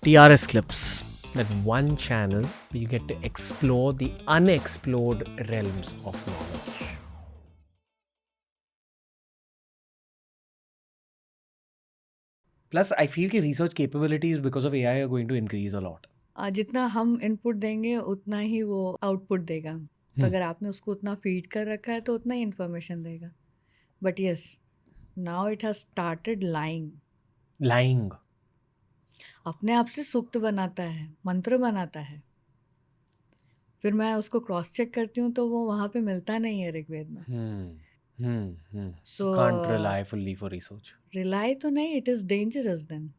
TRS Clips, that one channel where you get to explore the unexplored realms of knowledge. Plus, I feel कि research capabilities because of AI are going to increase a lot. जितना हम input देंगे उतना ही वो output देगा। तो अगर आपने उसको उतना फीड कर रखा है तो उतना ही इन्फॉर्मेशन देगा। But yes, now it has started lying. Lying. अपने आप से सूक्त बनाता है, मंत्र बनाता है, फिर मैं उसको क्रॉस चेक करती हूँ तो वो वहाँ पे मिलता नहीं है ऋग्वेद में। So can't rely fully for research. Rely तो नहीं, इट इज़ डेंजरस देन।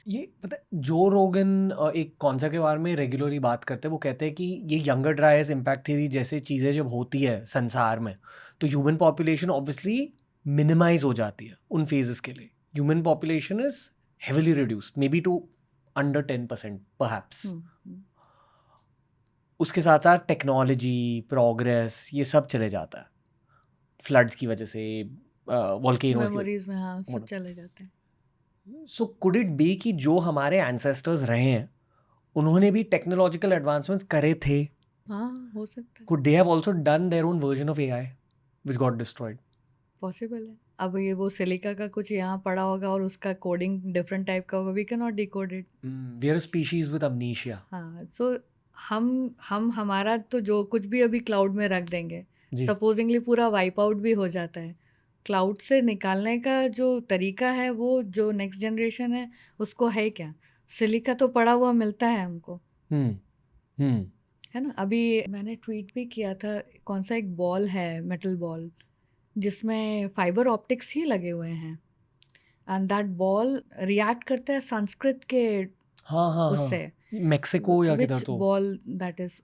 ये पता है, जो रोगन एक कौन सा के बारे में रेगुलरली बात करते हैं, वो कहते हैं कि ये यंगर ड्रायर्स इम्पैक्ट थ्योरी जैसे चीज़ें जब होती है संसार में, तो ह्यूमन पॉपुलेशन ऑब्वियसली मिनिमाइज हो जाती है उन फेजेस के लिए. Human population is heavily reduced, maybe to under 10% perhaps. उसके साथ साथ टेक्नोलॉजी प्रोग्रेस ये सब चले जाता है, फ्लड्स की वजह से, वॉल्केनोज की वजह मेमोरीज में हाँ सब मतलब. चले जाते हैं। सो कुड इट बी कि जो हमारे एंसेस्टर्स रहे हैं उन्होंने भी टेक्नोलॉजिकल एडवांसमेंट्स करे थे? हाँ, हो सकता है, could they have also done their own version of AI which got destroyed? Possible है। अब ये वो सिलिका का कुछ यहाँ पड़ा होगा और उसका कोडिंग डिफरेंट टाइप का होगा, we can not decode it. We are a species with amnesia. हाँ, सो हम हमारा तो जो कुछ भी अभी क्लाउड में रख देंगे, जी. सपोजिंगली पूरा वाइप आउट भी हो जाता है। क्लाउड से निकालने का जो तरीका है वो जो नेक्स्ट जनरेशन है उसको है क्या? सिलिका तो पड़ा हुआ मिलता है हमको, हम्म है ना? अभी मैंने ट्वीट भी किया था, कौन सा एक बॉल है, मेटल बॉल, जिसमें फाइबर ऑप्टिक्स ही लगे हुए हैं एंड दैट बॉल रिएक्ट करता है संस्कृत के हाँ हाँ हाँ, उससे। मेक्सिको या किधर Which तो. ball that is?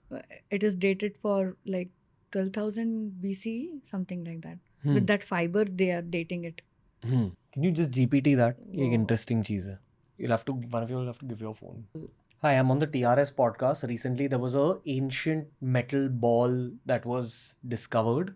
It is dated for like 12,000 BCE, something like that. With that fiber, they are dating it. Can you just GPT that? ये एक वो इंटरेस्टिंग चीज़ है. You'll have to, one of you will have to give your phone. Hi, I'm on the TRS podcast. Recently, there was a ancient metal ball that was discovered,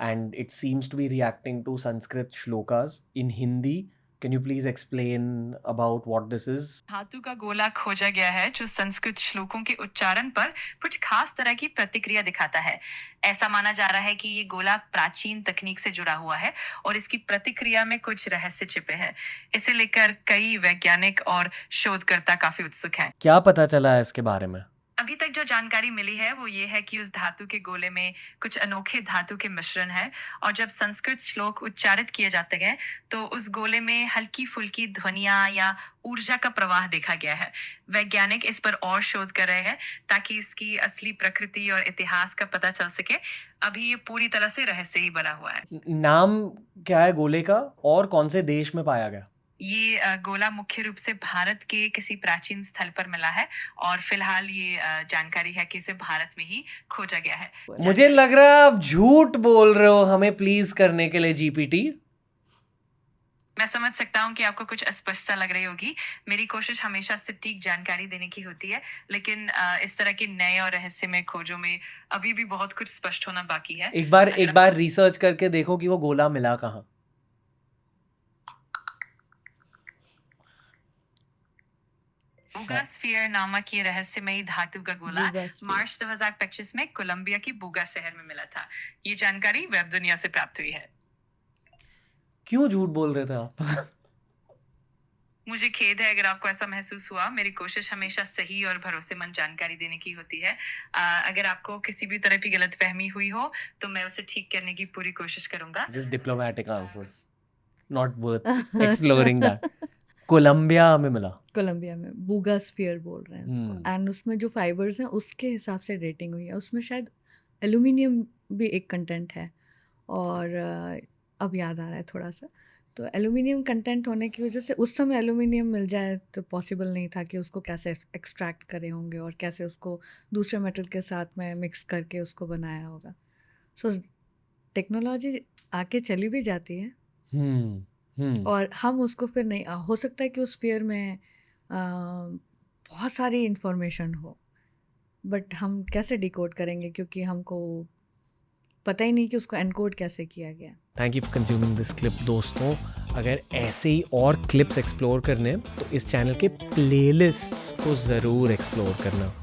and it seems to be reacting to Sanskrit shlokas in Hindi. Can you please explain about what this is? धातु का गोला खोजा गया है जो संस्कृत श्लोकों के उच्चारण पर कुछ खास तरह की प्रतिक्रिया दिखाता है। ऐसा माना जा रहा है कि ये गोला प्राचीन तकनीक से जुड़ा हुआ है और इसकी प्रतिक्रिया में कुछ रहस्य छिपे हैं। इसे लेकर कई वैज्ञानिक और शोधकर्ता काफी उत्सुक हैं। क्या पता चला है इसके बारे में? अभी तक जो जानकारी मिली है वो ये है कि उस धातु के गोले में कुछ अनोखे धातु के मिश्रण है और जब संस्कृत श्लोक उच्चारित किए जाते हैं तो उस गोले में हल्की फुल्की ध्वनियां या ऊर्जा का प्रवाह देखा गया है। वैज्ञानिक इस पर और शोध कर रहे हैं ताकि इसकी असली प्रकृति और इतिहास का पता चल सके। अभी ये पूरी तरह से रहस्य ही बना हुआ है। नाम क्या है गोले का और कौन से देश में पाया गया? ये गोला मुख्य रूप से भारत के किसी प्राचीन स्थल पर मिला है और फिलहाल ये जानकारी है कि इसे भारत में ही खोजा गया है। मुझे लग रहा है आप झूठ बोल रहे हो हमें प्लीज करने के लिए, जीपीटी. मैं समझ सकता हूँ कि आपको कुछ अस्पष्टता लग रही होगी। मेरी कोशिश हमेशा सटीक जानकारी देने की होती है, लेकिन इस तरह के नए और रहस्यमय खोजों में अभी भी बहुत कुछ स्पष्ट होना बाकी है। एक बार रिसर्च करके देखो कि वो गोला मिला कहाँ. बूगा स्फीयर नामक ये रहस्यमयी धातु का गोला Buga sphere. मार्च 2025 में कोलंबिया की बूगा शहर में मिला था। ये जानकारी वेब दुनिया से प्राप्त हुई है। क्यों झूठ बोल रहे थे आप? मुझे खेद है अगर आपको ऐसा महसूस हुआ। मेरी कोशिश हमेशा सही और भरोसेमंद जानकारी देने की होती है। अगर आपको किसी भी तरह की गलतफहमी हुई हो तो मैं उसे ठीक करने की पूरी कोशिश करूंगा। Just diplomatic answers, not worth exploring that. Colombia में मिला. कोलंबिया में बूगा स्फीयर बोल रहे हैं उसको, एंड उसमें जो फाइबर्स हैं उसके हिसाब से रेटिंग हुई है। उसमें शायद एल्यूमिनियम भी एक कंटेंट है और अब याद आ रहा है थोड़ा सा। तो एल्यूमिनियम कंटेंट होने की वजह से उस समय एल्यूमिनियम मिल जाए तो पॉसिबल नहीं था कि उसको कैसे एक्सट्रैक्ट करे होंगे और कैसे उसको दूसरे मेटल के साथ में मिक्स करके उसको बनाया होगा। सो टेक्नोलॉजी आके चली भी जाती है और हम उसको फिर नहीं, हो सकता है कि उस स्फीयर में बहुत सारी इंफॉर्मेशन हो, बट हम कैसे डिकोड करेंगे क्योंकि हमको पता ही नहीं कि उसको एनकोड कैसे किया गया। Thank you for consuming this clip दोस्तों। अगर ऐसे ही और क्लिप्स एक्सप्लोर करने हैं तो इस चैनल के प्लेलिस्ट्स को ज़रूर एक्सप्लोर करना।